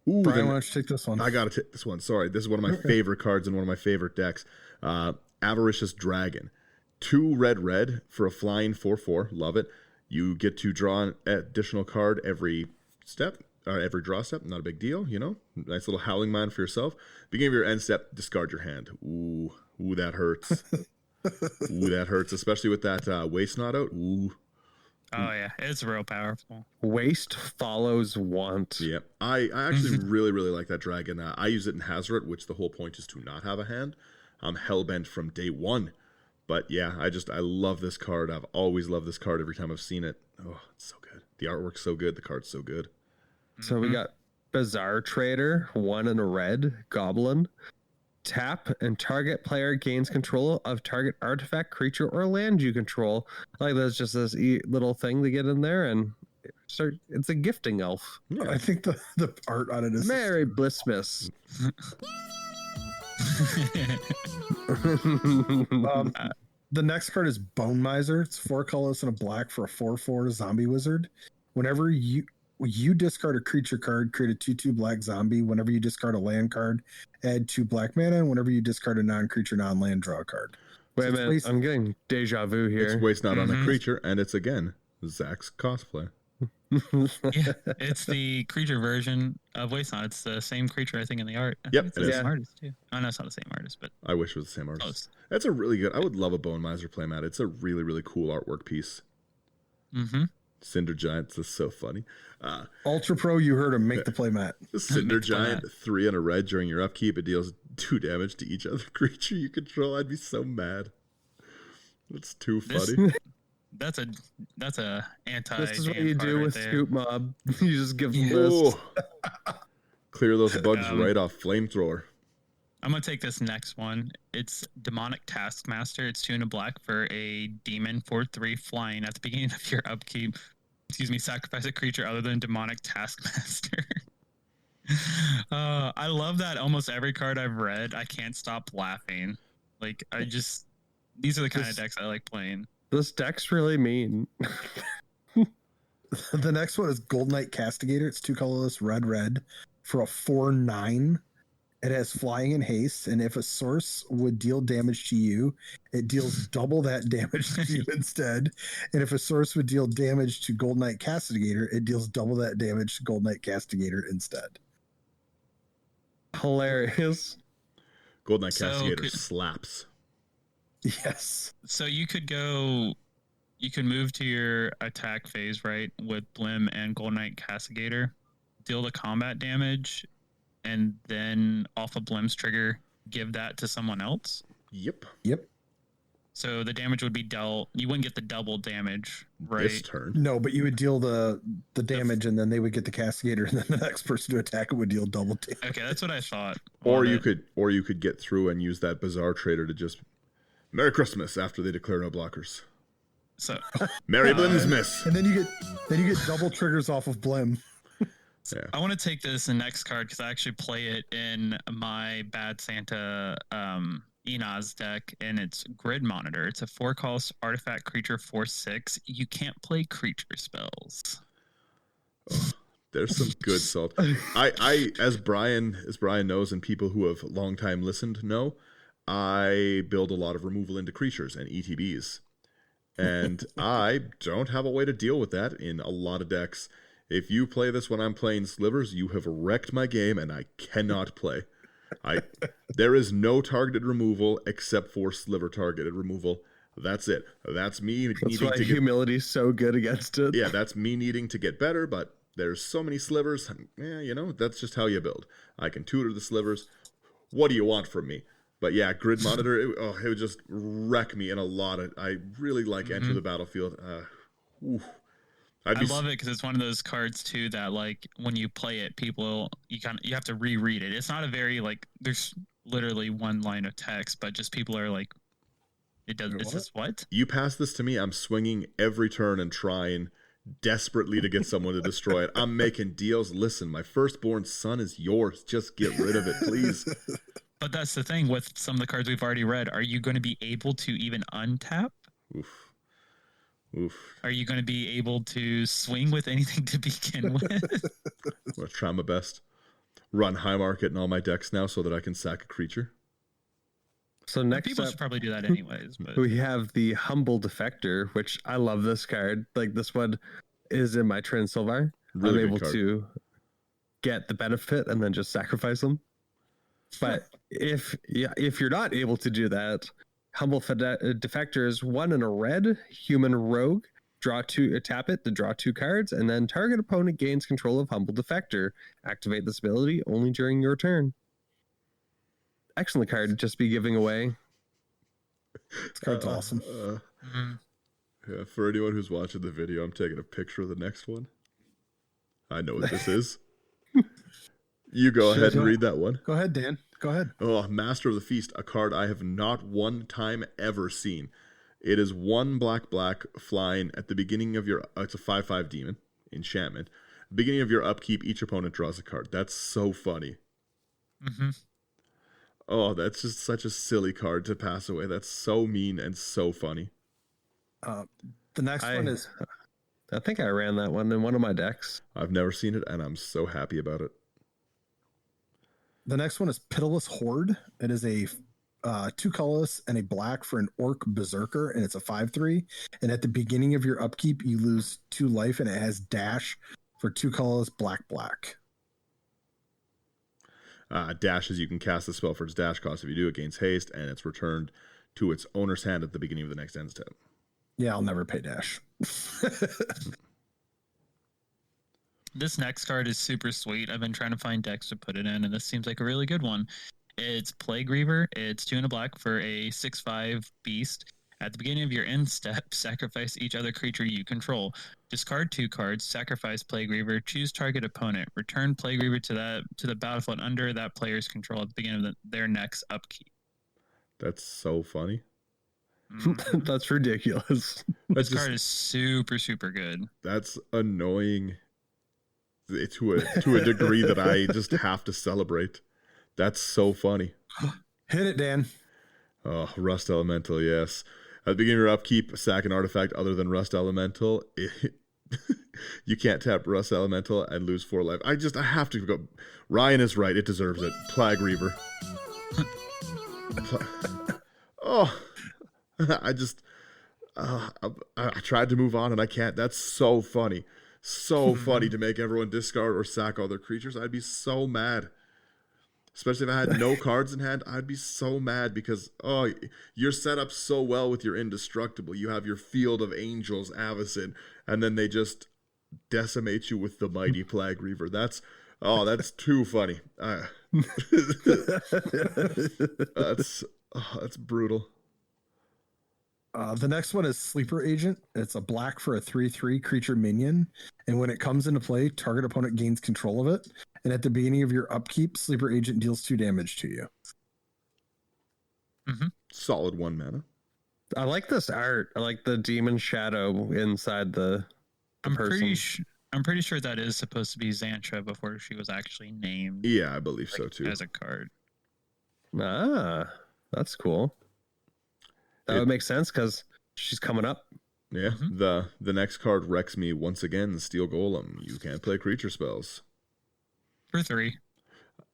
Ooh, Brian, then why don't you take this one? I gotta take this one. Sorry, this is one of my favorite cards in one of my favorite decks. Avaricious Dragon, 2 red for a flying 4/4. Love it. You get to draw an additional card every step. Every draw step, not a big deal, you know. Nice little howling mine for yourself. Beginning of your end step, discard your hand. Ooh, that hurts. Ooh, that hurts, especially with that Waste Not out. Ooh, Oh, yeah. It's real powerful. Waste follows want. yeah. I actually really like that dragon. I use it in Hazoret, which the whole point is to not have a hand. I'm hellbent from day one But yeah, I love this card. I've always loved this card every time I've seen it. Oh, it's so good. The artwork's so good. The card's so good. So we got Bizarre Trader, 1 and a red, Goblin. Tap and target player gains control of target artifact, creature, or land you control. Like that's just this little thing to get in there and start. It's a gifting elf. Yeah. I think the art on it is Merry Blimsmas. The next card is Bone Miser. It's 4 colors and a black for a 4/4 zombie wizard. Whenever you discard a creature card, create a 2/2 black zombie. Whenever you discard a land card, add 2 black mana. And whenever you discard a non-creature, non-land, draw a card. Wait a minute, I'm getting deja vu here. It's waste not on a creature, and it's again Zach's cosplay. Yeah, it's the creature version of Waste Not. It's the same creature, I think, in the art. I think it's the same artist too. Oh no, it's not the same artist, but I wish it was the same artist. Close. That's a really good. I would love a Bone Miser playmat. It's a really, really cool artwork piece. Cinder Giants is so funny. Ultra Pro, you heard him make the playmat. Cinder Giant, 3 and a red during your upkeep. It deals 2 damage to each other creature you control. I'd be so mad. That's too funny. That's a anti. This is what you do with Scoop Mob. You just give them lists. Clear those bugs right off Flamethrower. I'm gonna take this next one. It's Demonic Taskmaster. It's 2 and a black for a demon 4/3 flying. At the beginning of your upkeep, sacrifice a creature other than Demonic Taskmaster. I love that almost every card I've read, I can't stop laughing. Like these are the kind of decks I like playing. This deck's really mean. The next one is Gold Knight Castigator. It's 2 colorless, red for a 4/9. It has flying and haste, and if a source would deal damage to you, it deals double that damage to you instead. And if a source would deal damage to Gold Knight Castigator, it deals double that damage to Gold Knight Castigator instead. Hilarious. Gold Knight Castigator slaps. Yes. So you could move to your attack phase, right, with Blim and Gold Knight Castigator, deal the combat damage, and then off of Blim's trigger, give that to someone else? Yep. So the damage would be dealt. You wouldn't get the double damage, right? This turn. No, but you would deal the damage, and then they would get the Castigator, and then the next person to attack it would deal double damage. Okay, that's what I thought. Or you could get through and use that Bizarre Trader to just Merry Christmas after they declare no blockers. So Merry Blimsmas. And then you get double triggers off of Blim. Yeah. I want to take this next card because I actually play it in my Bad Santa Enos deck, and it's Grid Monitor. It's a 4-cost artifact creature 4/6. You can't play creature spells. Oh, there's some good salt. I as Brian knows, and people who have long time listened know, I build a lot of removal into creatures and ETBs. And I don't have a way to deal with that in a lot of decks. If you play this when I'm playing Slivers, you have wrecked my game and I cannot play. There is no targeted removal except for Sliver targeted removal. That's it. That's me needing to get... humility's so good against it. Yeah, that's me needing to get better, but there's so many Slivers. That's just how you build. I can tutor the Slivers. What do you want from me? But yeah, Grid Monitor, it would just wreck me in a lot of... I really like Enter the Battlefield. I love it because it's one of those cards too that, like, when you play it, you have to reread it. It's not a very, like, there's literally one line of text, but just people are like, it doesn't. It's just what? You pass this to me, I'm swinging every turn and trying desperately to get someone to destroy it. I'm making deals. Listen, my firstborn son is yours. Just get rid of it, please. But that's the thing with some of the cards we've already read. Are you going to be able to even untap? Oof. Are you going to be able to swing with anything to begin with? I'm going to try my best. Run high market in all my decks now so that I can sack a creature. So next people should probably do that anyways. But we have the Humble Defector, which I love this card. Like, this one is in my Trin Sylvar. Really I'm able to get the benefit and then just sacrifice them. But if you're not able to do that, Humble Defector is 1 and a red, human rogue. Tap it to draw 2 cards, and then target opponent gains control of Humble Defector. Activate this ability only during your turn. Excellent card to just be giving away. This card's awesome. Yeah, for anyone who's watching the video, I'm taking a picture of the next one. I know what this is. You go ahead and read that one. Go ahead, Dan. Go ahead. Oh, Master of the Feast, a card I have not one time ever seen. It is 1 black flying at the beginning of your... it's a 5/5 demon, enchantment. Beginning of your upkeep, each opponent draws a card. That's so funny. Mm-hmm. Oh, that's just such a silly card to pass away. That's so mean and so funny. The next one is... I think I ran that one in one of my decks. I've never seen it, and I'm so happy about it. The next one is Pitiless Horde. It is a 2 colorless and a black for an Orc Berserker, and it's a 5/3. And at the beginning of your upkeep, you lose 2 life, and it has dash for 2 colorless black. Dash is you can cast the spell for its dash cost. If you do, it gains haste, and it's returned to its owner's hand at the beginning of the next end step. Yeah, I'll never pay dash. This next card is super sweet. I've been trying to find decks to put it in, and this seems like a really good one. It's Plague Reaver. It's 2 and a black for a 6/5 beast. At the beginning of your end step, sacrifice each other creature you control. Discard 2 cards, sacrifice Plague Reaver, choose target opponent. Return Plague Reaver to the battlefield under that player's control at the beginning of their next upkeep. That's so funny. That's ridiculous. This card is super, super good. That's annoying to a degree that I just have to celebrate. That's so funny. Hit it, Dan. Oh, Rust Elemental, yes. At the beginning of your upkeep, sack an artifact other than Rust Elemental. You can't tap Rust Elemental and lose 4 life. I have to go. Ryan is right. It deserves it. Plague Reaver. Oh, I tried to move on and I can't. That's so funny. So funny to make everyone discard or sack all their creatures. I'd be so mad. Especially if I had no cards in hand, I'd be so mad because, you're set up so well with your Indestructible. You have your Field of Angels, Avacyn, and then they just decimate you with the Mighty Plague Reaver. That's too funny. That's brutal. The next one is Sleeper Agent. It's a black for a 3/3 creature minion. And when it comes into play, target opponent gains control of it. And at the beginning of your upkeep, Sleeper Agent deals 2 damage to you. Mm-hmm. Solid 1 mana. I like this art. I like the demon shadow inside the person. I'm pretty sure that is supposed to be Xantra before she was actually named. Yeah, I believe so too. As a card. Ah, that's cool. That would make sense because she's coming up. Yeah. Mm-hmm. The next card wrecks me once again. Steel Golem. You can't play creature spells. For 3.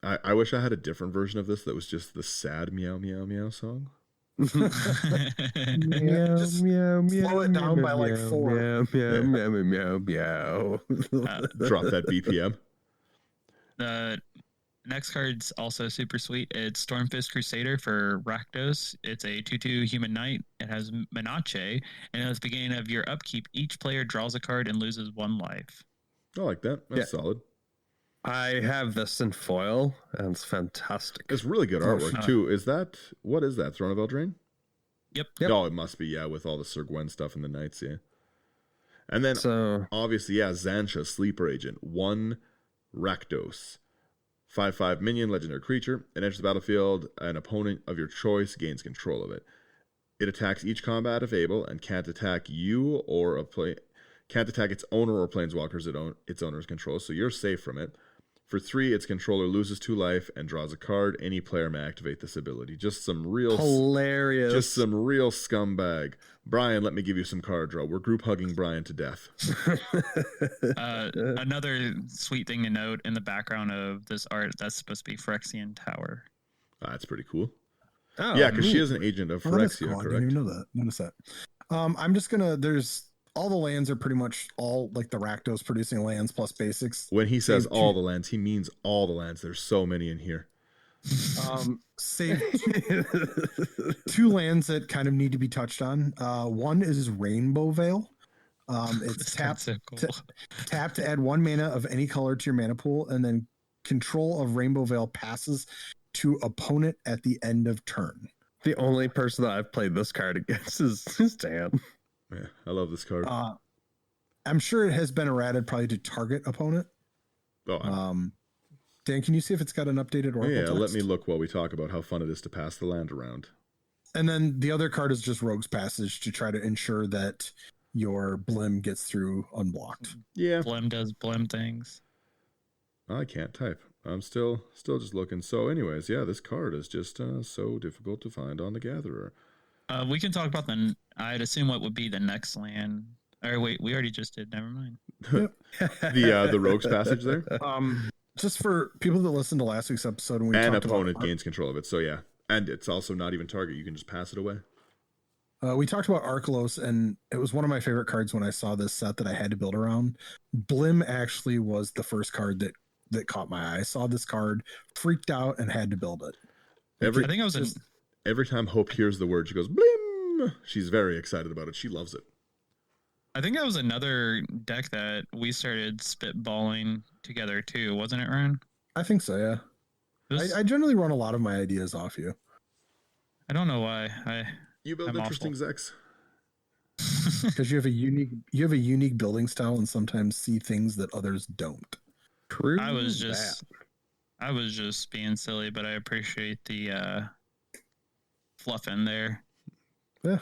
I wish I had a different version of this that was just the sad meow meow meow song. Meow, meow, meow, slow it down by like 4. Meow, meow, meow, meow, meow. Drop that BPM. Next card's also super sweet. It's Stormfist Crusader for Rakdos. It's a 2/2 human knight. It has Menache, and at the beginning of your upkeep, each player draws a card and loses 1 life. I like that. That's solid. I have this in foil, and it's fantastic. It's really good artwork too. What is that? Throne of Eldraine? Yep. Oh, it must be, yeah, with all the Sir Gwen stuff in the knights, yeah. And then obviously, yeah, Xantra, Sleeper Agent, 1 Rakdos. 5/5 minion, legendary creature. It enters the battlefield. An opponent of your choice gains control of it. It attacks each combat if able, and can't attack you or can't attack its owner or planeswalkers its owner's control. So you're safe from it. For 3, its controller loses 2 life and draws a card. Any player may activate this ability. Just some real hilarious. Just some real scumbag. Brian, let me give you some card draw. We're group hugging Brian to death. Another sweet thing to note in the background of this art, that's supposed to be Phyrexian Tower. That's pretty cool. Oh, yeah, because she is an agent of Phyrexia, correct? I didn't even know that. Notice that. I'm just gonna. There's all the lands are pretty much all like the Rakdos producing lands plus basics. When he says all the lands, he means all the lands. There's so many in here. Save 2 lands that kind of need to be touched on. One is Rainbow Veil. It's tap to add 1 mana of any color to your mana pool, and then control of Rainbow Veil passes to opponent at the end of turn. The only person that I've played this card against is Dan. Yeah, I love this card. I'm sure it has been errated probably to target opponent. Dan, can you see if it's got an updated Oracle text? Let me look while we talk about how fun it is to pass the land around. And then the other card is just Rogue's Passage to try to ensure that your Blim gets through unblocked. Yeah. Blim does Blim things. I can't type. I'm still just looking. So anyways, yeah, this card is just so difficult to find on the Gatherer. We can talk about I'd assume what would be the next land. Or wait, we already just did. Never mind. The Rogue's Passage there? Just for people that listened to last week's episode, when we and talked opponent about gains control of it. So yeah. And it's also not even target. You can just pass it away. We talked about Arkelos, and it was one of my favorite cards when I saw this set that I had to build around. Blim actually was the first card that caught my eye. I saw this card, freaked out, and had to build it. Every time Hope hears the word, she goes, Blim! She's very excited about it. She loves it. I think that was another deck that we started spitballing together too, wasn't it, Ryan? I think so, yeah. I generally run a lot of my ideas off you. I don't know why. You build interesting Zex. Because you have a unique building style and sometimes see things that others don't. True. I was just being silly, but I appreciate the fluff in there. Yeah.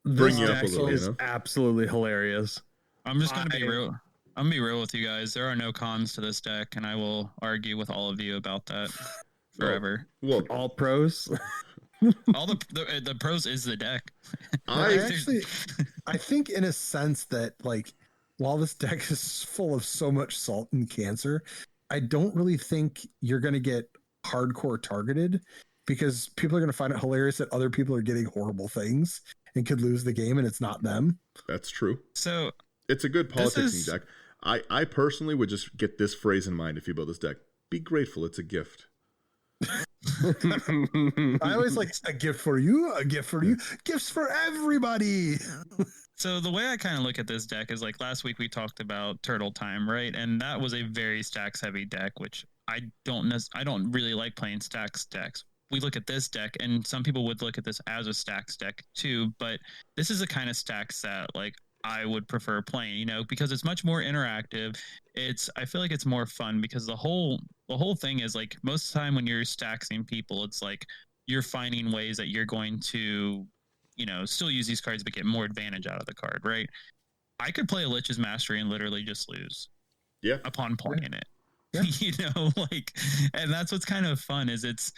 Bring you up a little, is absolutely hilarious. I'm just gonna be real. I'm gonna be real with you guys. There are no cons to this deck, and I will argue with all of you about that forever. Well, all pros. All the pros is the deck. I think in a sense that, like, while this deck is full of so much salt and cancer, I don't really think you're going to get hardcore targeted, because people are going to find it hilarious that other people are getting horrible things and could lose the game, and it's not them. That's true. So it's a good politicsing deck. I personally would just get this phrase in mind if you build this deck. Be grateful, it's a gift. I always like a gift for you, a gift for you, gifts for everybody. So the way I kind of look at this deck is, like, last week we talked about Turtle Time, right? And that was a very stacks heavy deck, which I don't really like playing stacks decks. We look at this deck, and some people would look at this as a stacks deck too, but this is a kind of stacks that, like, I would prefer playing, because it's much more interactive. I feel like it's more fun, because the whole thing is, like, most of the time when you're stacksing people, it's like you're finding ways that you're going to, still use these cards but get more advantage out of the card, right? I could play a Lich's Mastery and literally just lose. Yeah. Upon playing it. Yeah. And that's what's kind of fun, is it's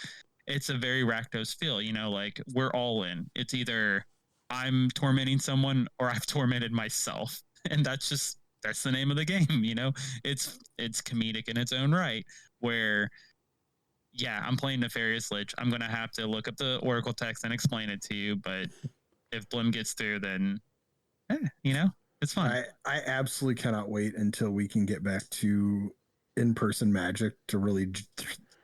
a very Rakdos feel, like, we're all in. It's either I'm tormenting someone or I've tormented myself. And that's the name of the game, It's comedic in its own right, where, yeah, I'm playing Nefarious Lich. I'm going to have to look up the Oracle text and explain it to you. But if Blim gets through, then, it's fun. I absolutely cannot wait until we can get back to in-person Magic to really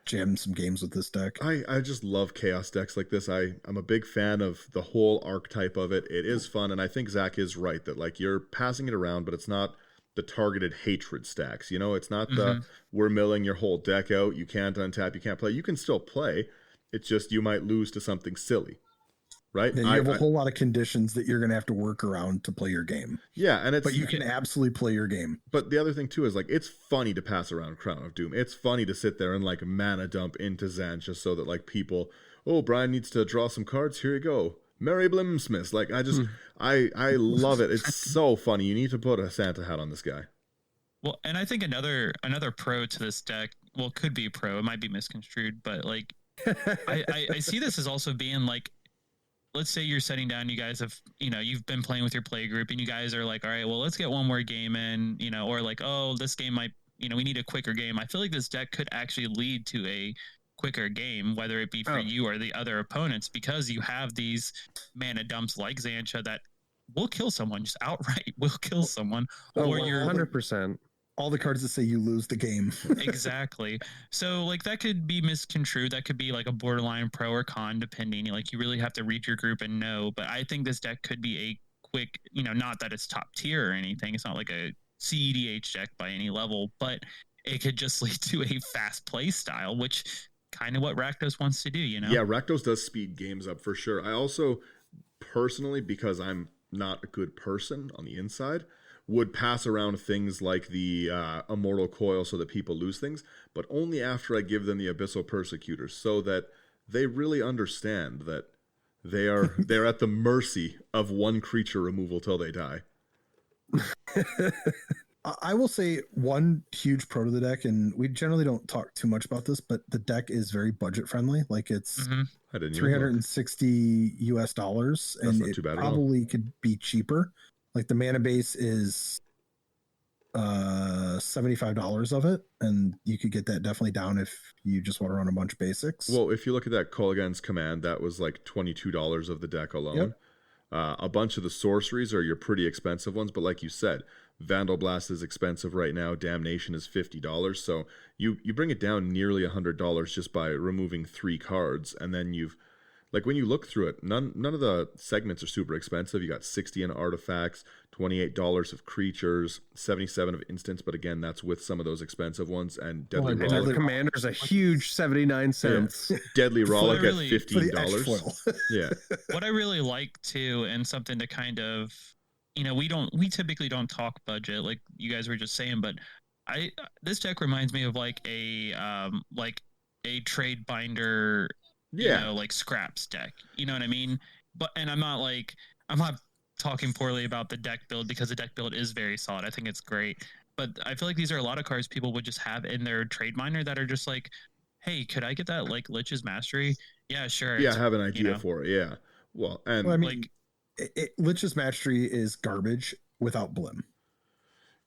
jam some games with this deck. I just love chaos decks like this. I'm a big fan of the whole archetype of it. It is fun, and I think Zach is right that, like, you're passing it around, but it's not the targeted hatred stacks. It's not the we're milling your whole deck out. You can't untap, you can't play. You can still play. It's just you might lose to something silly, right? Then you have a whole lot of conditions that you're going to have to work around to play your game. Yeah, but you can absolutely play your game. But the other thing too is, like, it's funny to pass around Crown of Doom. It's funny to sit there and, like, mana dump into Zan just so that, like, people, Brian needs to draw some cards. Here you go. Merry Blimsmas. Like, I love it. It's so funny. You need to put a Santa hat on this guy. Well, and I think another pro to this deck, well, could be pro. It might be misconstrued, but, like, I see this as also being, like, let's say you're sitting down, you guys have, you've been playing with your play group, and you guys are like, all right, well, let's get one more game in, or like, this game might, we need a quicker game. I feel like this deck could actually lead to a quicker game, whether it be for you or the other opponents, because you have these mana dumps like Xancha that will kill someone, just outright will kill someone. Or you're 100%. All the cards that say you lose the game. Exactly. So, like, that could be misconstrued. That could be like a borderline pro or con, depending. Like, you really have to read your group and know. But I think this deck could be a quick, not that it's top tier or anything. It's not like a CEDH deck by any level, but it could just lead to a fast play style, which kind of what Rakdos wants to do, you know? Yeah, Rakdos does speed games up for sure. I also, personally, because I'm not a good person on the inside, would pass around things like the Immortal Coil so that people lose things, but only after I give them the Abyssal Persecutors, so that they really understand that they're at the mercy of one creature removal till they die. I will say one huge pro to the deck, and we generally don't talk too much about this, but the deck is very budget friendly. Like it's $360 US, and not too bad it at all. probably could be cheaper. Like the mana base is $75 of it, and you could get that definitely down if you just want to run a bunch of basics. Well, if you look at that Kolaghan's Command, that was like $22 of the deck alone. Yep. A bunch of the sorceries are your pretty expensive ones, but like you said, Vandal Blast is expensive right now. Damnation is $50. So you bring it down nearly $100 just by removing 3 cards, and then you've, like, when you look through it, none of the segments are super expensive. You got 60 in artifacts, $28 of creatures, 77 of instants, but again, that's with some of those expensive ones. And Deadly And Rollick. the Commander's a huge 79 cents. Yeah. Deadly Rollick at Literally, $15. Yeah. What I really like too, and something to kind of, you know, we typically don't talk budget like you guys were just saying, but this deck reminds me of like a trade binder, you know, like scraps deck. You know what I mean? And I'm not talking poorly about the deck build, because the deck build is very solid. I think it's great. But I feel like these are a lot of cards people would just have in their trade binder that are just like, hey, could I get that like Lich's Mastery? Yeah, sure. Yeah, I have an idea for it. Yeah. Well, and I mean, Lich's Mastery is garbage without Blim.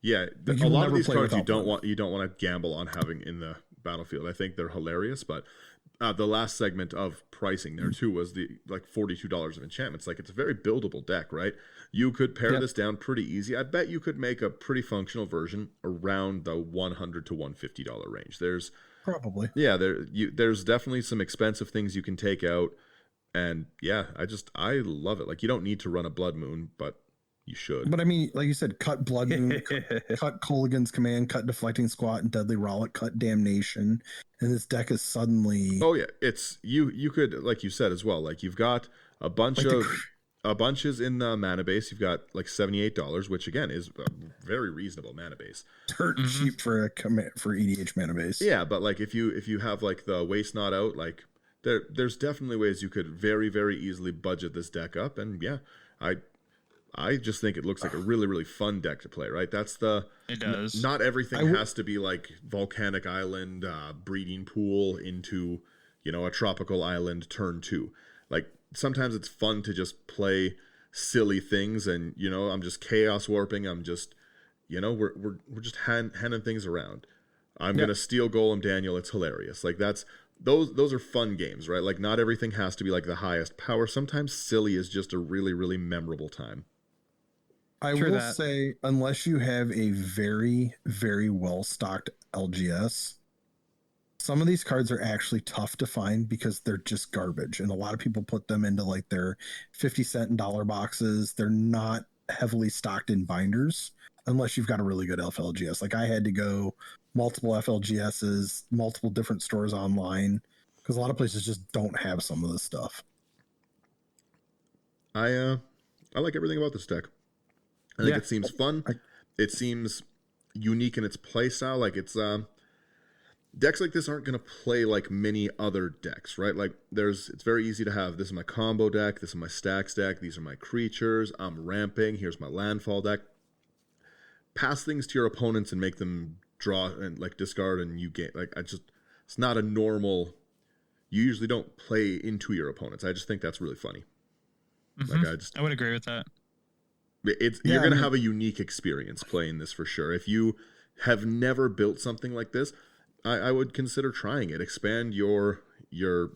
Yeah, Like, a lot of these play cards you without don't want to gamble on having in the battlefield. I think they're hilarious, but the last segment of pricing there too was the like $42 of enchantments. Like, it's a very buildable deck, right? You could pare this down pretty easy. I bet you could make a pretty functional version around the $100 to $150 range. There's probably there's definitely some expensive things you can take out, and yeah, I love it. Like, you don't need to run a Blood Moon, but you should. But I mean, like you said, cut Blood Moon, cut Kolaghan's Command, cut Deflecting Squat and Deadly Rollick, cut Damnation, and this deck is suddenly. Oh yeah, it's you could, like you said as well. Like, you've got a bunch bunches in the mana base. You've got like $78, which again is a very reasonable mana base. Dirt cheap for EDH mana base. Yeah, but like if you have like the Waste Not Out, like there's definitely ways you could very, very easily budget this deck up, and yeah, I just think it looks like a really, really fun deck to play, right? It does. Not everything has to be like Volcanic Island, Breeding Pool into, you know, a Tropical Island turn 2. Like, sometimes it's fun to just play silly things, and, you know, I'm just Chaos Warping. I'm just, you know, we're just handing things around. I'm going to steal Golem Daniel. It's hilarious. Like, those are fun games, right? Like, not everything has to be like the highest power. Sometimes silly is just a really, really memorable time. I will say, unless you have a very, very well-stocked LGS, some of these cards are actually tough to find because they're just garbage. And a lot of people put them into like their 50-cent and dollar boxes. They're not heavily stocked in binders unless you've got a really good FLGS. Like, I had to go multiple FLGSs, multiple different stores online, because a lot of places just don't have some of this stuff. I like everything about this deck. I think it seems fun. It seems unique in its play style. Like, it's decks like this aren't going to play like many other decks, right? Like, it's very easy to have, this is my combo deck, this is my stacks deck, these are my creatures, I'm ramping, here's my landfall deck. Pass things to your opponents and make them draw and like discard, and you get like, it's not a normal. You usually don't play into your opponents. I just think that's really funny. Like, I would agree with that. You're going to have a unique experience playing this for sure. If you have never built something like this, I would consider trying it. Expand your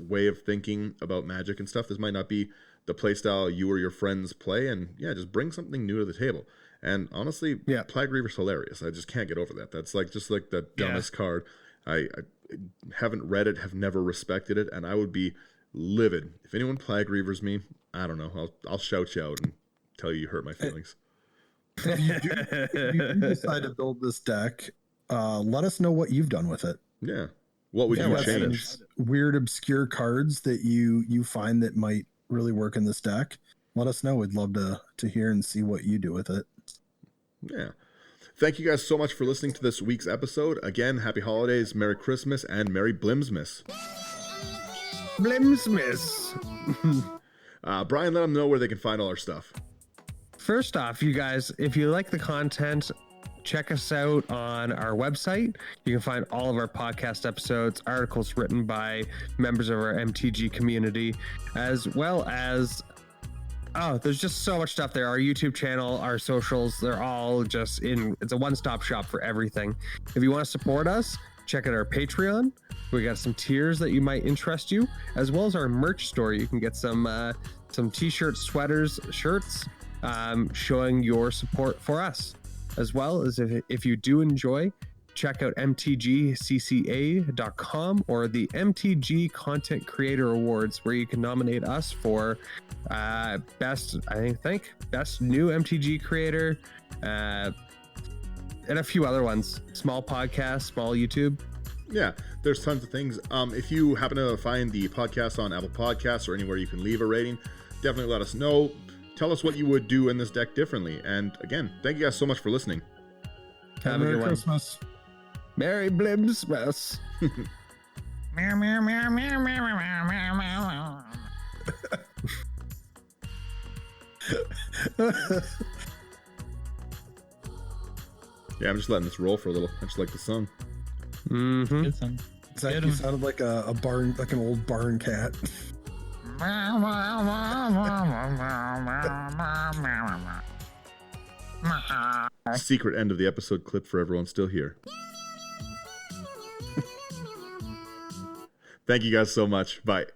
way of thinking about Magic and stuff. This might not be the play style you or your friends play, and just bring something new to the table. And honestly, Plague Reaver's hilarious. I just can't get over that. That's like just like the dumbest card. I haven't read it, have never respected it, and I would be livid if anyone Plague Reavers me. I don't know. I'll shout you out and tell you hurt my feelings. If you do decide to build this deck, let us know what you've done with it. Yeah. What would you got some change? weird, obscure cards that you find that might really work in this deck. Let us know. We'd love to hear and see what you do with it. Yeah. Thank you guys so much for listening to this week's episode. Again, happy holidays, Merry Christmas, and Merry Blimsmas. Blimsmas. Brian, let them know where they can find all our stuff. First off, you guys, if you like the content, check us out on our website. You can find all of our podcast episodes, articles written by members of our MTG community, as well as there's just so much stuff there. Our YouTube channel, our socials, they're all just it's a one-stop shop for everything. If you want to support us, check out our Patreon. We got some tiers that you might interest you, as well as our merch store. You can get some t-shirts, sweaters, shirts, showing your support for us. As well as if you do enjoy, check out mtgcca.com or the MTG Content Creator Awards, where you can nominate us for best new MTG creator, and a few other ones. Small podcast, small YouTube. Yeah, there's tons of things. If you happen to find the podcast on Apple Podcasts or anywhere you can leave a rating, definitely let us know. Tell us what you would do in this deck differently. And again, thank you guys so much for listening. Have a Merry good one. Christmas. Merry Blimsmas. Meow, meow, meow, meow, meow, meow, meow, meow. Yeah, I'm just letting this roll for a little. I just like the song. Mm-hmm. Good son. Zach, Get you 'em. sounded like a barn, like an old barn cat. Secret end of the episode clip for everyone still here. Thank you guys so much. Bye.